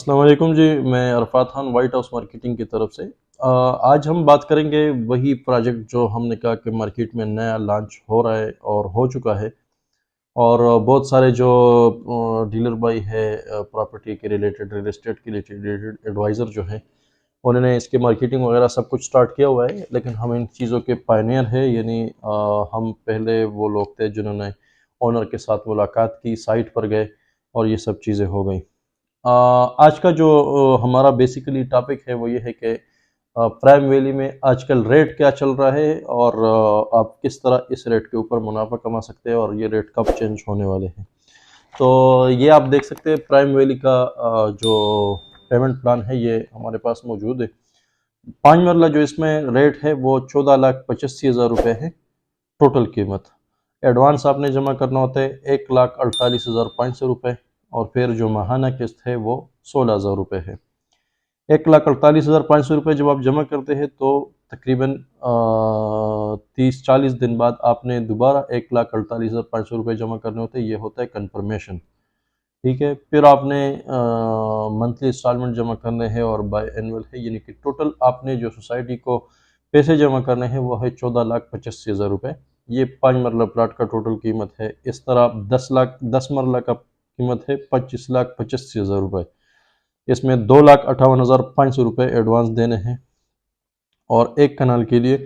अस्सलाम वालेकुम जी। मैं Arfat Khan white house marketing की तरफ से आज हम बात करेंगे वही प्रोजेक्ट जो हमने कहा कि मार्केट में नया लॉन्च हो रहा है और हो चुका है। और बहुत सारे जो डीलर भाई है प्रॉपर्टी के रिलेटेड, रियल एस्टेट के रिलेटेड एडवाइज़र जो हैं, उन्होंने इसके मार्केटिंग वगैरह सब कुछ स्टार्ट किया हुआ है। लेकिन हम इन चीज़ों के पायनियर है, यानी हम पहले वो लोग थे जिन्होंने ओनर के साथ मुलाकात की, साइट पर गए और ये सब चीज़ें हो गई। आज का जो हमारा बेसिकली टॉपिक है वो ये है कि प्राइम वैली में आजकल रेट क्या चल रहा है और आप किस तरह इस रेट के ऊपर मुनाफा कमा सकते हैं और ये रेट कब चेंज होने वाले हैं। तो ये आप देख सकते हैं प्राइम वैली का जो पेमेंट प्लान है ये हमारे पास मौजूद है। 5 मरला जो इसमें रेट है वो 14,85,000 रुपये है टोटल कीमत। एडवांस आपने जमा करना होता है 1,48,500 रुपये और फिर जो माहाना किस्त है वो 16,000 रुपये है। 1,48,500 रुपये जब आप जमा करते हैं तो तकरीबन 30-40 दिन बाद आपने दोबारा 1,48,500 रुपये जमा करने होते हैं। ये होता है कन्फर्मेशन, ठीक है। फिर आपने मंथली इंस्टॉलमेंट जमा करने हैं और बाय एनुअल है, यानी कि टोटल आपने जो सोसाइटी को पैसे जमा करने हैं वो है 14,85,000 रुपये। ये 5 मरला प्लाट का टोटल कीमत है। इस तरह 10 मरला का कीमत है 25,85,000 रुपये। इसमें 2,58,500 रुपये एडवांस देने हैं और एक कनाल के लिए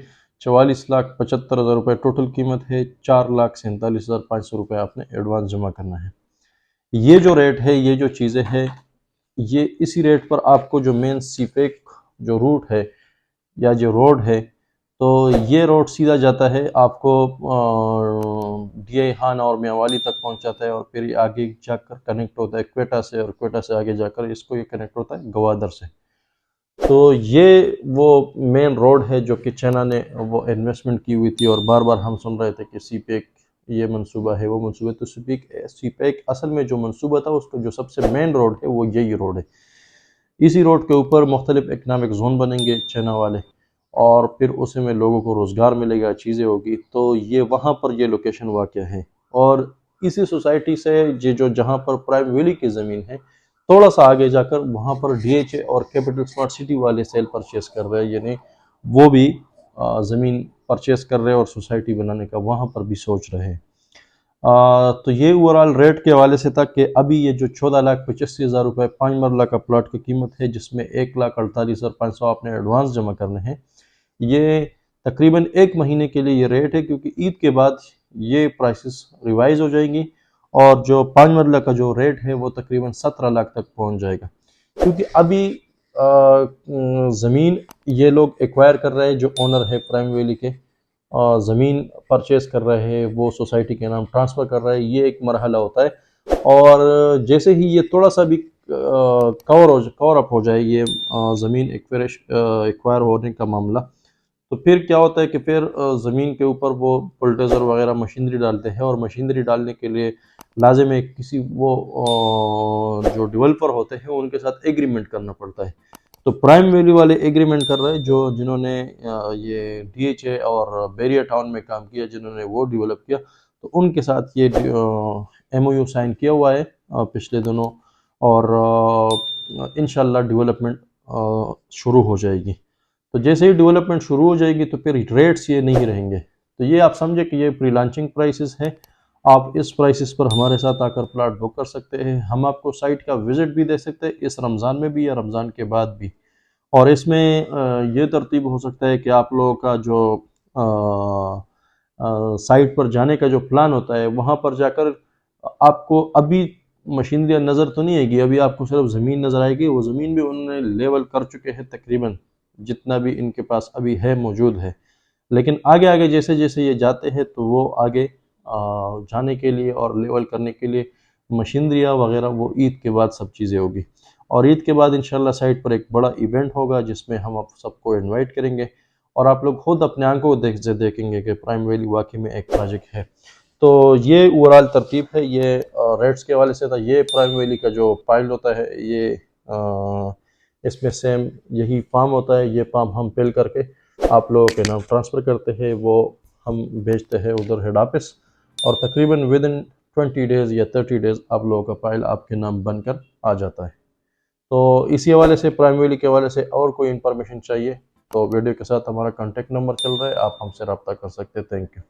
44,75,000 रुपये टोटल कीमत है। 4,47,500 रुपये आपने एडवांस जमा करना है। ये जो रेट है, ये जो चीज़ें हैं, ये इसी रेट पर आपको जो मेन सीपेक जो रूट है या जो रोड है, तो ये रोड सीधा जाता है आपको DI खान और मियांवाली तक पहुंचाता है और फिर ये आगे जाकर कनेक्ट होता है क्वेटा से, और क्वेटा से आगे जाकर इसको ये कनेक्ट होता है गवादर से। तो ये वो मेन रोड है जो कि चाइना ने वो इन्वेस्टमेंट की हुई थी और बार बार हम सुन रहे थे कि सीपेक ये मंसूबा है, वो मंसूबा। तो सीपेक असल में जो मंसूबा था उसका जो सबसे मेन रोड है वो यही रोड है। इसी रोड के ऊपर मुख्तलिफ इकनॉमिक जोन बनेंगे चाइना वाले और फिर उसी में लोगों को रोज़गार मिलेगा, चीज़ें होगी। तो ये वहाँ पर ये लोकेशन वाक़या है और इसी सोसाइटी से ये जो जहाँ पर प्राइम वैली की ज़मीन है, थोड़ा सा आगे जाकर वहाँ पर DHA और कैपिटल स्मार्ट सिटी वाले सेल परचेस कर रहे हैं, यानी वो भी ज़मीन परचेस कर रहे हैं और सोसाइटी बनाने का वहाँ पर भी सोच रहे हैं। तो ये ओवरऑल रेट के हवाले से था कि अभी ये जो 14,85,000 रुपये 5 मरला का प्लॉट की कीमत है, जिसमें 1,48,500 आपने एडवांस जमा करने हैं, ये तकरीबन 1 महीने के लिए ये रेट है, क्योंकि ईद के बाद ये प्राइसेस रिवाइज हो जाएंगी और जो 5 मरला का जो रेट है वो तकरीबन 17 लाख तक पहुंच जाएगा। क्योंकि अभी ज़मीन ये लोग एक्वायर कर रहे हैं, जो ओनर है प्राइम वैली के ज़मीन परचेज़ कर रहे हैं, वो सोसाइटी के नाम ट्रांसफ़र कर रहे हैं। ये एक मरहला होता है और जैसे ही ये थोड़ा सा भी कवर अप हो जाए ये ज़मीन एक्वायर होने का मामला, तो फिर क्या होता है कि फिर ज़मीन के ऊपर वो बुलडोज़र वगैरह मशीनरी डालते हैं और मशीनरी डालने के लिए लाजिम है किसी वो जो डेवलपर होते हैं उनके साथ एग्रीमेंट करना पड़ता है। तो प्राइम वैली वाले एग्रीमेंट कर रहे हैं, जो जिन्होंने ये DHA और बैरियर टाउन में काम किया, जिन्होंने वो डेवलप किया, तो उनके साथ ये MOU साइन किया हुआ है पिछले दिनों और इंशाल्लाह डेवलपमेंट शुरू हो जाएगी। तो जैसे ही डेवलपमेंट शुरू हो जाएगी तो फिर रेट्स ये नहीं रहेंगे। तो ये आप समझे कि ये प्री लॉन्चिंग प्राइसेस है। आप इस प्राइसेस पर हमारे साथ आकर प्लाट बुक कर सकते हैं। हम आपको साइट का विजिट भी दे सकते हैं, इस रमज़ान में भी या रमज़ान के बाद भी। और इसमें ये तरतीब हो सकता है कि आप लोगों का जो साइट पर जाने का जो प्लान होता है, वहाँ पर जाकर आपको अभी मशीनरी नज़र तो नहीं आएगी, अभी आपको सिर्फ ज़मीन नज़र आएगी। वो ज़मीन भी उन्होंने लेवल कर चुके हैं, तकरीबन जितना भी इनके पास अभी है मौजूद है। लेकिन आगे आगे जैसे जैसे ये जाते हैं तो वो आगे जाने के लिए और लेवल करने के लिए मशीनरियाँ वगैरह वो ईद के बाद सब चीज़ें होगी। और ईद के बाद इंशाल्लाह साइट पर एक बड़ा इवेंट होगा जिसमें हम आप सबको इनवाइट करेंगे और आप लोग खुद अपने आंखों देखेंगे कि प्राइम वैली वाकई में एक प्रोजेक्ट है। तो ये ओवरऑल तरतीब है। ये रेट्स के हवाले से था। ये प्राइम वैली का जो फाइल होता है, ये इसमें सेम यही फार्म होता है। ये फार्म हम फिल करके आप लोगों के नाम ट्रांसफ़र करते हैं, वो हम भेजते हैं उधर हेड ऑफिस और तकरीबन विद इन 20 डेज़ या 30 डेज़ आप लोगों का फाइल आपके नाम बनकर आ जाता है। तो इसी हवाले से, प्राइम वैली के हवाले से और कोई इन्फॉर्मेशन चाहिए तो वीडियो के साथ हमारा कॉन्टेक्ट नंबर चल रहा है, आप हमसे रब्ता कर सकते हैं। Thank you.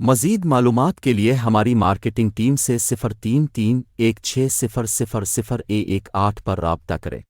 मज़ीद मालूमात के लिए हमारी मार्केटिंग टीम से 033160000118 पर राब्ता करें।